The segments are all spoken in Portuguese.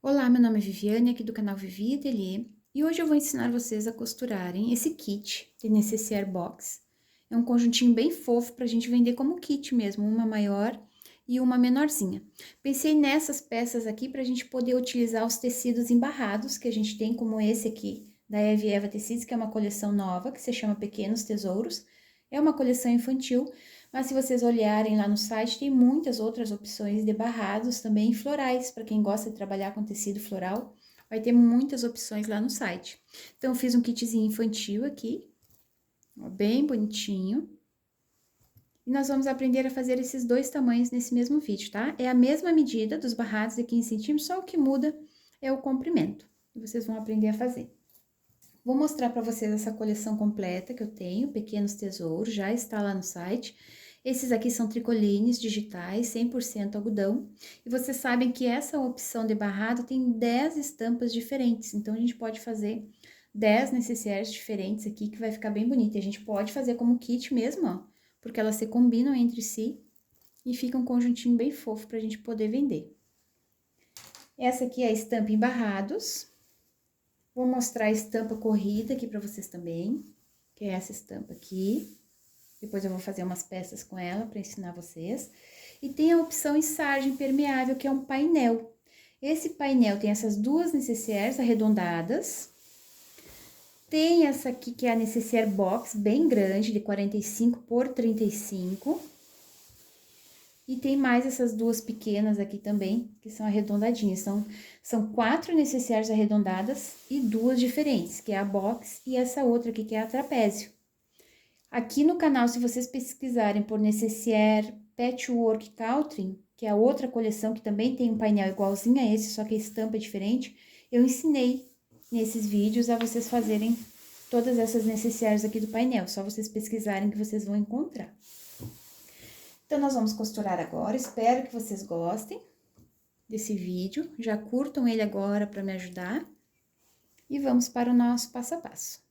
Olá, meu nome é Viviane, aqui do canal Vivi Ateliê, e hoje eu vou ensinar vocês a costurarem esse kit de necessaire box. É um conjuntinho bem fofo pra gente vender como kit mesmo, uma maior e uma menorzinha. Pensei nessas peças aqui pra gente poder utilizar os tecidos embarrados que a gente tem, como esse aqui da Eve Eva Tecidos, que é uma coleção nova, que se chama Pequenos Tesouros. É uma coleção infantil, mas se vocês olharem lá no site, tem muitas outras opções de barrados também florais, para quem gosta de trabalhar com tecido floral, vai ter muitas opções lá no site. Então, eu fiz um kitzinho infantil aqui, ó, bem bonitinho. E nós vamos aprender a fazer esses dois tamanhos nesse mesmo vídeo, tá? É a mesma medida dos barrados de 15 centímetros, só o que muda é o comprimento. E vocês vão aprender a fazer. Vou mostrar para vocês essa coleção completa que eu tenho, Pequenos Tesouros, já está lá no site. Esses aqui são tricolines digitais, 100% algodão. E vocês sabem que essa opção de barrado tem 10 estampas diferentes, então a gente pode fazer 10 necessaires diferentes aqui, que vai ficar bem bonito. E a gente pode fazer como kit mesmo, ó, porque elas se combinam entre si e fica um conjuntinho bem fofo pra gente poder vender. Essa aqui é a estampa em barrados. Vou mostrar a estampa corrida aqui pra vocês também, que é essa estampa aqui. Depois eu vou fazer umas peças com ela para ensinar vocês. E tem a opção em sarja impermeável, que é um painel. Esse painel tem essas duas necessaires arredondadas. Tem essa aqui, que é a necessaire box, bem grande, de 45 por 35. E tem mais essas duas pequenas aqui também, que são arredondadinhas. São 4 necessaires arredondadas e duas diferentes, que é a box e essa outra aqui, que é a trapézio. Aqui no canal, se vocês pesquisarem por necessaire Patchwork Country, que é a outra coleção que também tem um painel igualzinho a esse, só que a estampa é diferente, eu ensinei nesses vídeos a vocês fazerem todas essas necessaires aqui do painel. Só vocês pesquisarem que vocês vão encontrar. Então, nós vamos costurar agora. Espero que vocês gostem desse vídeo. Já curtam ele agora para me ajudar. E vamos para o nosso passo a passo.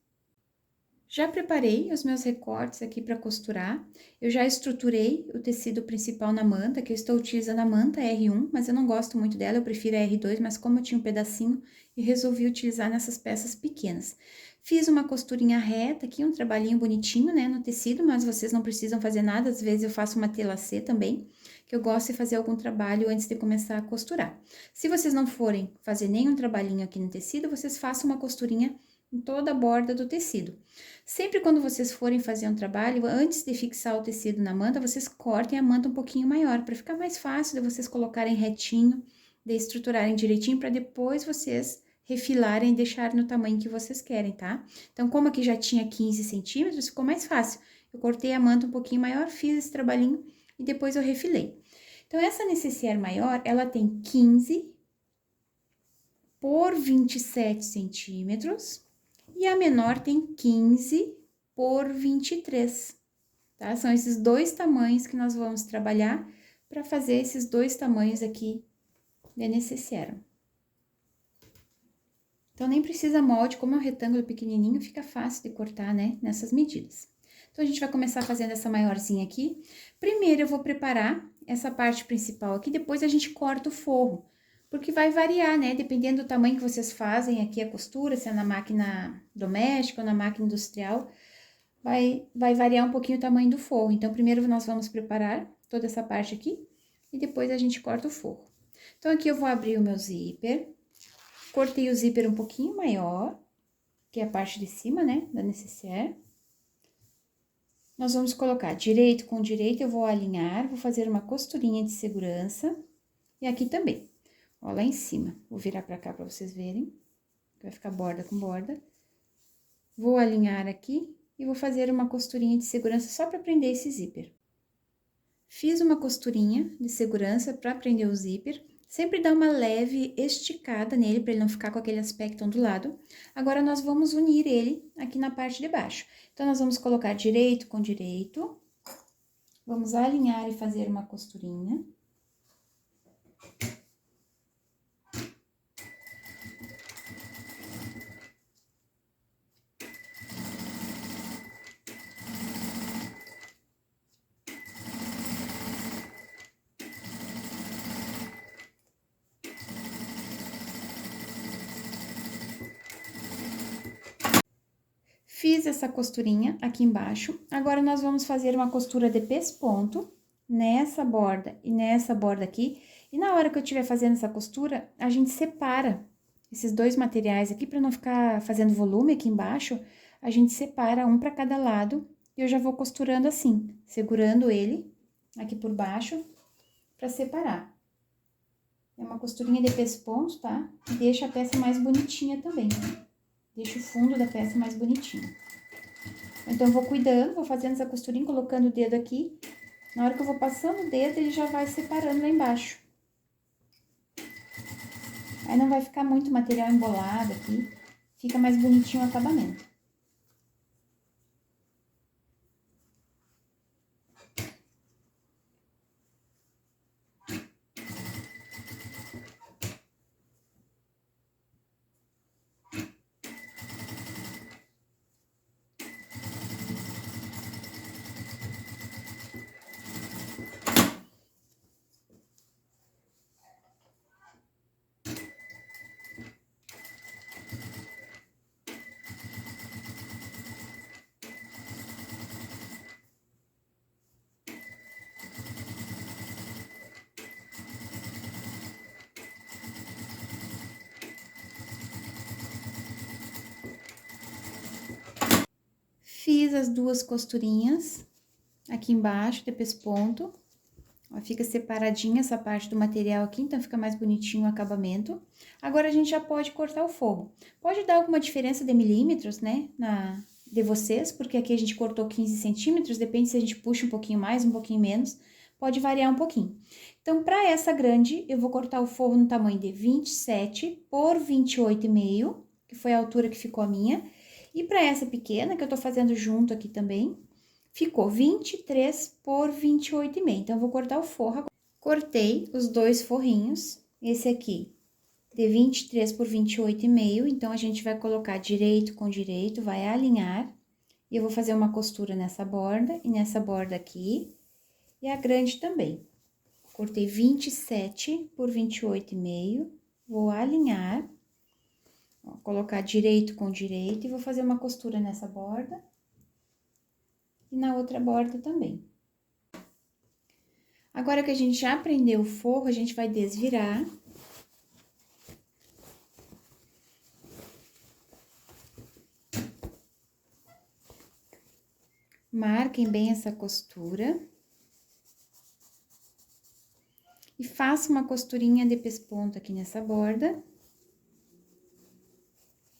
Já preparei os meus recortes aqui para costurar. Eu já estruturei o tecido principal na manta, que eu estou utilizando a manta R1, mas eu não gosto muito dela, eu prefiro a R2, mas como eu tinha um pedacinho, eu resolvi utilizar nessas peças pequenas. Fiz uma costurinha reta aqui, um trabalhinho bonitinho, né, no tecido, mas vocês não precisam fazer nada, às vezes eu faço uma telacê também, que eu gosto de fazer algum trabalho antes de começar a costurar. Se vocês não forem fazer nenhum trabalhinho aqui no tecido, vocês façam uma costurinha em toda a borda do tecido. Sempre quando vocês forem fazer um trabalho, antes de fixar o tecido na manta, vocês cortem a manta um pouquinho maior, para ficar mais fácil de vocês colocarem retinho, de estruturarem direitinho, para depois vocês refilarem e deixarem no tamanho que vocês querem, tá? Então, como aqui já tinha 15 centímetros, ficou mais fácil. Eu cortei a manta um pouquinho maior, fiz esse trabalhinho e depois eu refilei. Então, essa necessaire maior, ela tem 15 por 27 centímetros. E a menor tem 15 por 23, tá? São esses dois tamanhos que nós vamos trabalhar para fazer esses dois tamanhos aqui de necessaire. Então, nem precisa molde, como é um retângulo pequenininho, fica fácil de cortar, né, nessas medidas. Então, a gente vai começar fazendo essa maiorzinha aqui. Primeiro, eu vou preparar essa parte principal aqui, depois a gente corta o forro. Porque vai variar, né? Dependendo do tamanho que vocês fazem aqui a costura, se é na máquina doméstica ou na máquina industrial, vai variar um pouquinho o tamanho do forro. Então, primeiro nós vamos preparar toda essa parte aqui e depois a gente corta o forro. Então, aqui eu vou abrir o meu zíper, cortei o zíper um pouquinho maior, que é a parte de cima, né, da necessaire. Nós vamos colocar direito com direito, eu vou alinhar, vou fazer uma costurinha de segurança e aqui também. Ó, lá em cima, vou virar pra cá pra vocês verem, vai ficar borda com borda. Vou alinhar aqui e vou fazer uma costurinha de segurança só pra prender esse zíper. Fiz uma costurinha de segurança pra prender o zíper, sempre dá uma leve esticada nele pra ele não ficar com aquele aspecto ondulado. Agora, nós vamos unir ele aqui na parte de baixo. Então, nós vamos colocar direito com direito, vamos alinhar e fazer uma costurinha. Fiz essa costurinha aqui embaixo. Agora, nós vamos fazer uma costura de pesponto nessa borda e nessa borda aqui. E na hora que eu estiver fazendo essa costura, a gente separa esses dois materiais aqui, para não ficar fazendo volume aqui embaixo, a gente separa um para cada lado. E eu já vou costurando assim, segurando ele aqui por baixo, para separar. É uma costurinha de pesponto, tá? Que deixa a peça mais bonitinha também. Deixa o fundo da peça mais bonitinho. Então, eu vou cuidando, vou fazendo essa costurinha, colocando o dedo aqui. Na hora que eu vou passando o dedo, ele já vai separando lá embaixo. Aí não vai ficar muito material embolado aqui, fica mais bonitinho o acabamento. Fiz as duas costurinhas aqui embaixo de pesponto. Ó, fica separadinha essa parte do material aqui, então fica mais bonitinho o acabamento. Agora, a gente já pode cortar o forro. Pode dar alguma diferença de milímetros, né, de vocês, porque aqui a gente cortou 15 centímetros, depende se a gente puxa um pouquinho mais, um pouquinho menos, pode variar um pouquinho. Então, para essa grande, eu vou cortar o forro no tamanho de 27 por 28,5, que foi a altura que ficou a minha. E para essa pequena, que eu tô fazendo junto aqui também, ficou 23 por 28,5. Então, eu vou cortar o forro agora. Cortei os dois forrinhos, esse aqui de 23 por 28,5. Então, a gente vai colocar direito com direito, vai alinhar. E eu vou fazer uma costura nessa borda e nessa borda aqui. E a grande também. Cortei 27 por 28,5. Vou alinhar. Ó, colocar direito com direito e vou fazer uma costura nessa borda. E na outra borda também. Agora que a gente já prendeu o forro, a gente vai desvirar. Marquem bem essa costura. E faça uma costurinha de pesponto aqui nessa borda.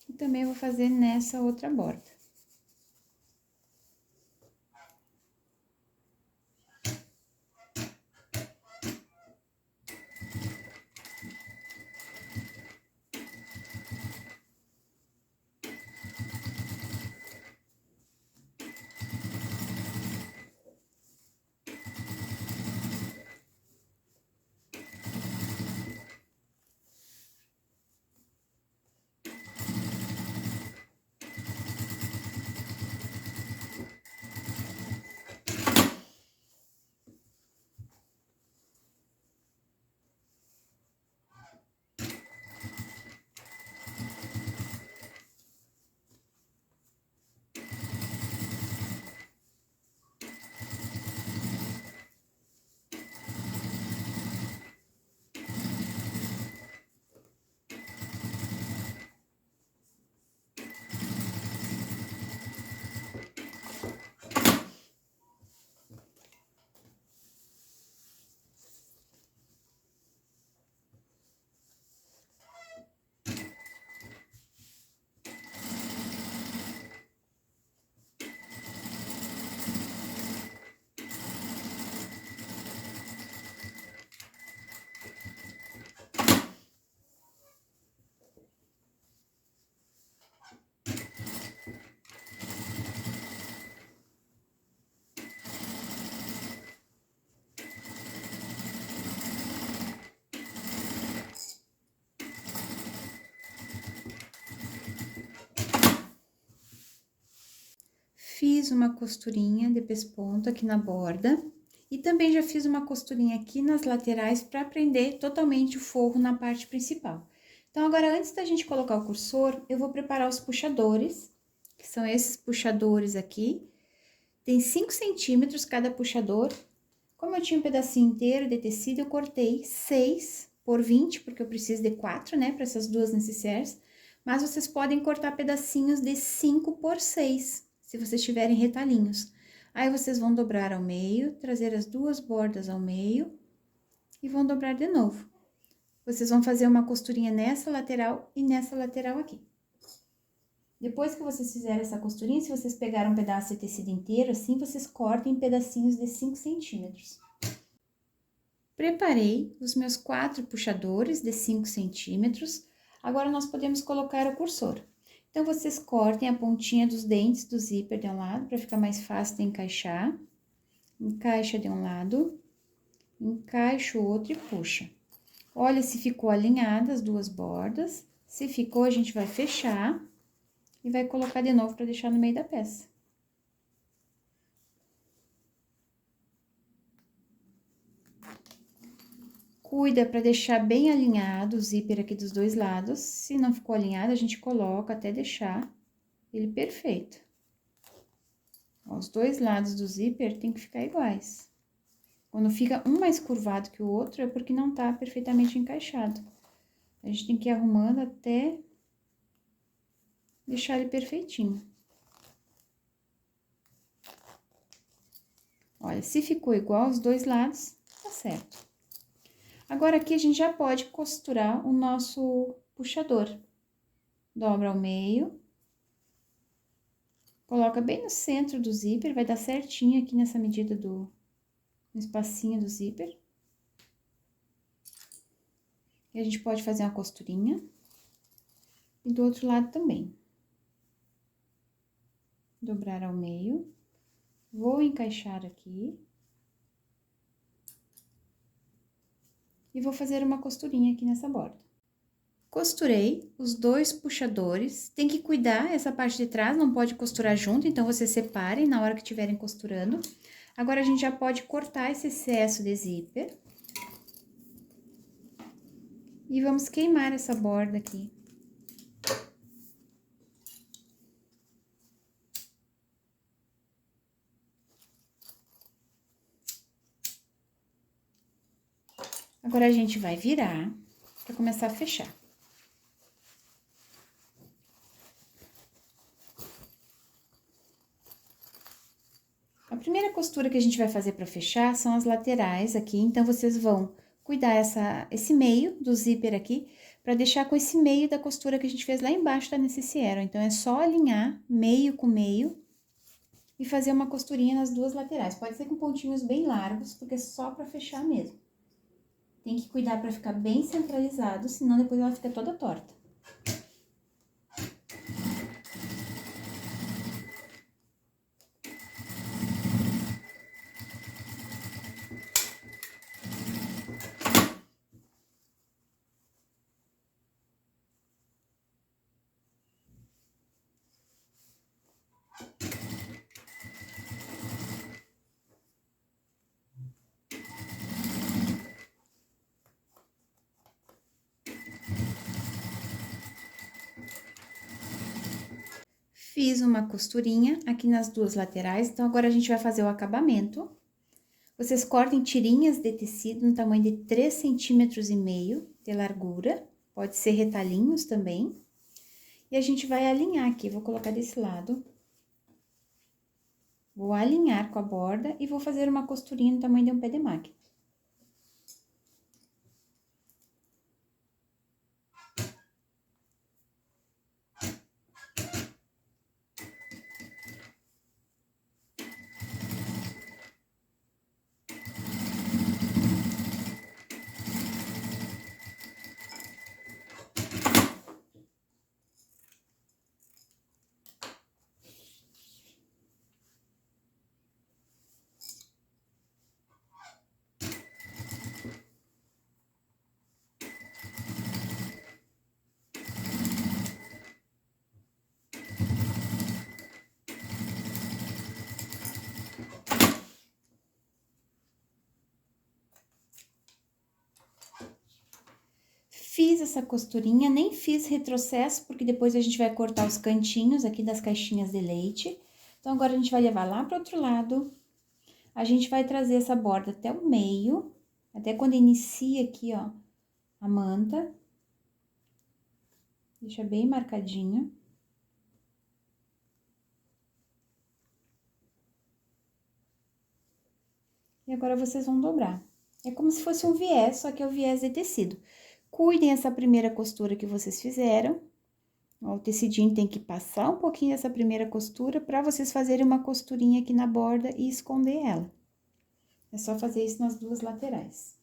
E também vou fazer nessa outra borda. Fiz uma costurinha de pesponto aqui na borda. E também já fiz uma costurinha aqui nas laterais para prender totalmente o forro na parte principal. Então, agora, antes da gente colocar o cursor, eu vou preparar os puxadores. que são esses puxadores aqui. Tem 5 centímetros cada puxador. Como eu tinha um pedacinho inteiro de tecido, eu cortei 6 por 20, porque eu preciso de 4, né, para essas duas necessaires. Mas vocês podem cortar pedacinhos de 5 por 6, se vocês tiverem retalhinhos. Aí, vocês vão dobrar ao meio, trazer as duas bordas ao meio e vão dobrar de novo. Vocês vão fazer uma costurinha nessa lateral e nessa lateral aqui. Depois que vocês fizerem essa costurinha, se vocês pegaram um pedaço de tecido inteiro, assim, vocês cortem em pedacinhos de 5 centímetros. Preparei os meus 4 puxadores de 5 centímetros. Agora, nós podemos colocar o cursor. Então, vocês cortem a pontinha dos dentes do zíper de um lado, para ficar mais fácil de encaixar. Encaixa de um lado, encaixa o outro e puxa. Olha se ficou alinhada as duas bordas. Se ficou, a gente vai fechar e vai colocar de novo para deixar no meio da peça. Cuida para deixar bem alinhado o zíper aqui dos dois lados. Se não ficou alinhado, a gente coloca até deixar ele perfeito. Ó, os dois lados do zíper tem que ficar iguais. Quando fica um mais curvado que o outro, é porque não tá perfeitamente encaixado. A gente tem que ir arrumando até deixar ele perfeitinho. Olha, se ficou igual os dois lados, tá certo. Agora, aqui a gente já pode costurar o nosso puxador. Dobra ao meio. Coloca bem no centro do zíper, vai dar certinho aqui nessa medida no espacinho do zíper. E a gente pode fazer uma costurinha. E do outro lado também. Dobrar ao meio. Vou encaixar aqui. E vou fazer uma costurinha aqui nessa borda. Costurei os dois puxadores. Tem que cuidar, essa parte de trás não pode costurar junto, então vocês separem na hora que estiverem costurando. Agora, a gente já pode cortar esse excesso de zíper. E vamos queimar essa borda aqui. Agora, a gente vai virar para começar a fechar. A primeira costura que a gente vai fazer para fechar são as laterais aqui, então, vocês vão cuidar esse meio do zíper aqui, para deixar com esse meio da costura que a gente fez lá embaixo da necessaire. Então, é só alinhar meio com meio e fazer uma costurinha nas duas laterais. Pode ser com pontinhos bem largos, porque é só para fechar mesmo. Tem que cuidar para ficar bem centralizado, senão depois ela fica toda torta. Fiz uma costurinha aqui nas duas laterais, então, agora a gente vai fazer o acabamento. Vocês cortem tirinhas de tecido no tamanho de 3,5 centímetros de largura, pode ser retalhinhos também. E a gente vai alinhar aqui, vou colocar desse lado. Vou alinhar com a borda e vou fazer uma costurinha no tamanho de um pé de máquina. fiz essa costurinha, nem fiz retrocesso, porque depois a gente vai cortar os cantinhos aqui das caixinhas de leite. Então, agora a gente vai levar lá pro outro lado. A gente vai trazer essa borda até o meio, até quando inicia aqui, ó, a manta. Deixa bem marcadinho. E agora vocês vão dobrar. É como se fosse um viés, só que é o viés de tecido. Cuidem essa primeira costura que vocês fizeram. Ó, o tecidinho tem que passar um pouquinho essa primeira costura para vocês fazerem uma costurinha aqui na borda e esconder ela. É só fazer isso nas duas laterais.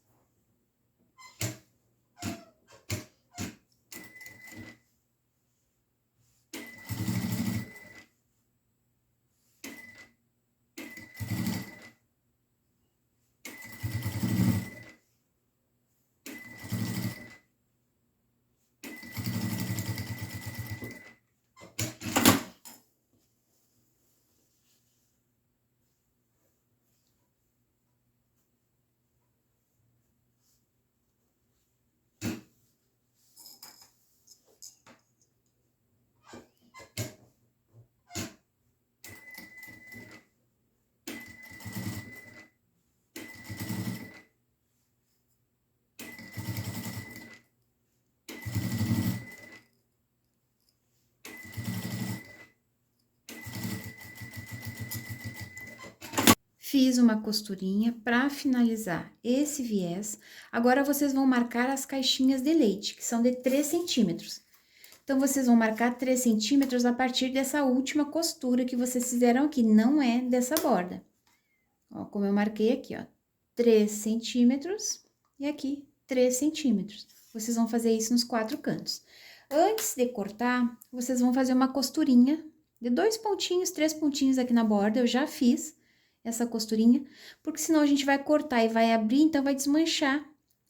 Fiz uma costurinha para finalizar esse viés. Agora, vocês vão marcar as caixinhas de leite, que são de 3 centímetros. Então, vocês vão marcar 3 centímetros a partir dessa última costura que vocês fizeram aqui, não é dessa borda. Ó, como eu marquei aqui, ó, 3 centímetros e aqui 3 centímetros. Vocês vão fazer isso nos 4 cantos. Antes de cortar, vocês vão fazer uma costurinha de 2 pontinhos, 3 pontinhos aqui na borda, eu já fiz essa costurinha, porque senão a gente vai cortar e vai abrir, então vai desmanchar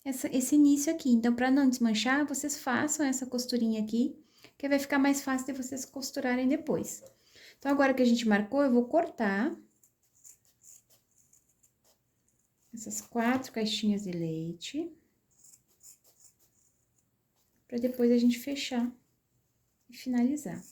esse início aqui. Então, para não desmanchar, vocês façam essa costurinha aqui, que vai ficar mais fácil de vocês costurarem depois. Então, agora que a gente marcou, eu vou cortar essas 4 caixinhas de leite, para depois a gente fechar e finalizar.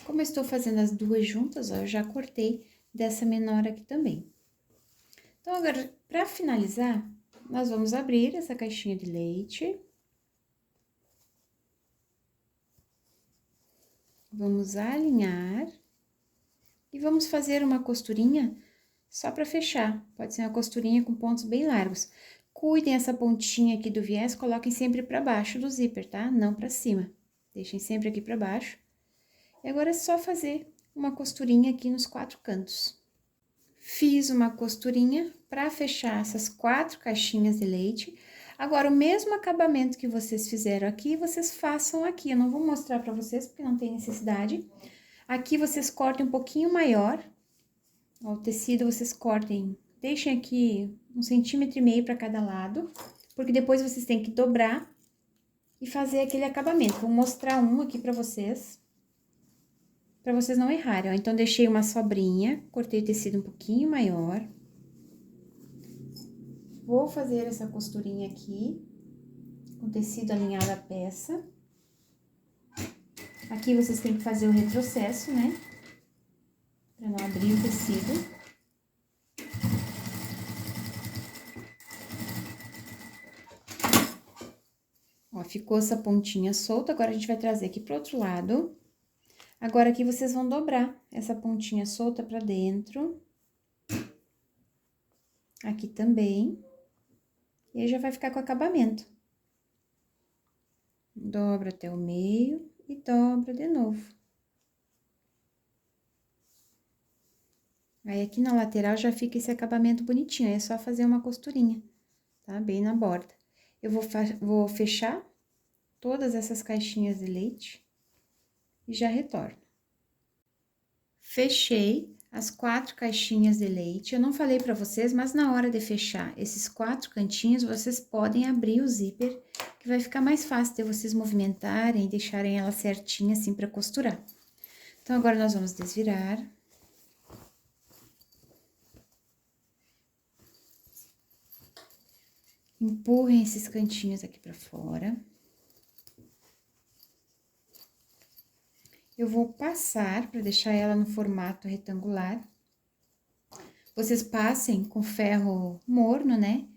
Como eu estou fazendo as duas juntas, ó, eu já cortei dessa menor aqui também. Então, agora, para finalizar, nós vamos abrir essa caixinha de leite. Vamos alinhar. E vamos fazer uma costurinha só para fechar. Pode ser uma costurinha com pontos bem largos. Cuidem essa pontinha aqui do viés, coloquem sempre para baixo do zíper, tá? Não para cima. Deixem sempre aqui para baixo. E agora é só fazer uma costurinha aqui nos 4 cantos. Fiz uma costurinha para fechar essas 4 caixinhas de leite. Agora, o mesmo acabamento que vocês fizeram aqui, vocês façam aqui. Eu não vou mostrar para vocês, porque não tem necessidade. Aqui, vocês cortem um pouquinho maior. Ó, o tecido, vocês cortem, deixem aqui 1,5 centímetros para cada lado, porque depois vocês têm que dobrar e fazer aquele acabamento. Vou mostrar um aqui para vocês não errarem, ó. Então, deixei uma sobrinha, cortei o tecido um pouquinho maior. Vou fazer essa costurinha aqui, com tecido alinhado à peça. Aqui, vocês têm que fazer o retrocesso, né? Pra não abrir o tecido. Ó, ficou essa pontinha solta, agora a gente vai trazer aqui pro outro lado. Agora, aqui, vocês vão dobrar essa pontinha solta pra dentro. Aqui também. E aí, já vai ficar com acabamento. Dobra até o meio e dobra de novo. Aí, aqui na lateral já fica esse acabamento bonitinho, é só fazer uma costurinha, tá? Bem na borda. Eu vou fechar todas essas caixinhas de leite e já retorno. Fechei as 4 caixinhas de leite. Eu não falei para vocês, mas na hora de fechar esses 4 cantinhos, vocês podem abrir o zíper, que vai ficar mais fácil de vocês movimentarem e deixarem ela certinha assim para costurar. Então, agora nós vamos desvirar. Empurrem esses cantinhos aqui para fora. Eu vou passar para deixar ela no formato retangular. Vocês passem com ferro morno, né?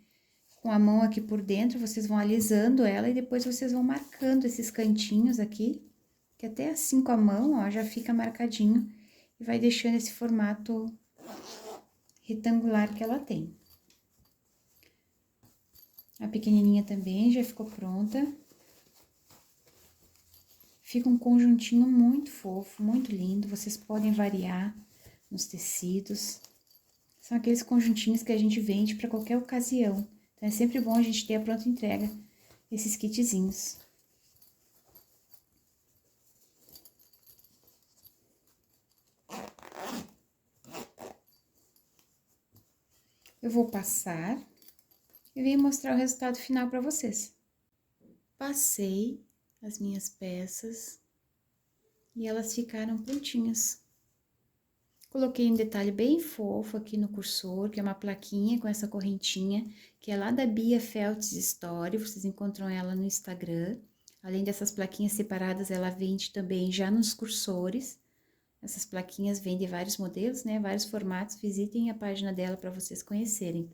Com a mão aqui por dentro, vocês vão alisando ela e depois vocês vão marcando esses cantinhos aqui, que até assim com a mão, ó, já fica marcadinho e vai deixando esse formato retangular que ela tem. A pequenininha também já ficou pronta. Fica um conjuntinho muito fofo, muito lindo. Vocês podem variar nos tecidos. São aqueles conjuntinhos que a gente vende para qualquer ocasião. Então, é sempre bom a gente ter a pronta entrega esses kitzinhos. Eu vou passar e venho mostrar o resultado final para vocês. Passei as minhas peças e elas ficaram prontinhas. Coloquei um detalhe bem fofo aqui no cursor, que é uma plaquinha com essa correntinha, que é lá da Bia Feltz Story, vocês encontram ela no Instagram. Além dessas plaquinhas separadas, ela vende também já nos cursores. Essas plaquinhas vendem vários modelos, né, vários formatos. Visitem a página dela para vocês conhecerem.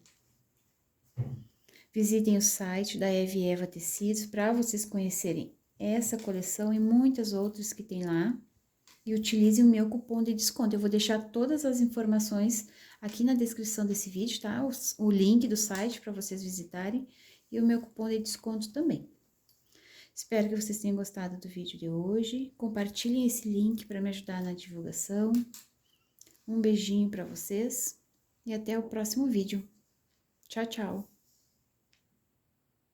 Visitem o site da Eve Eva Tecidos para vocês conhecerem essa coleção e muitas outras que tem lá. E utilize o meu cupom de desconto. Eu vou deixar todas as informações aqui na descrição desse vídeo, tá? O link do site para vocês visitarem e o meu cupom de desconto também. Espero que vocês tenham gostado do vídeo de hoje. Compartilhem esse link para me ajudar na divulgação. Um beijinho para vocês e até o próximo vídeo. Tchau, tchau!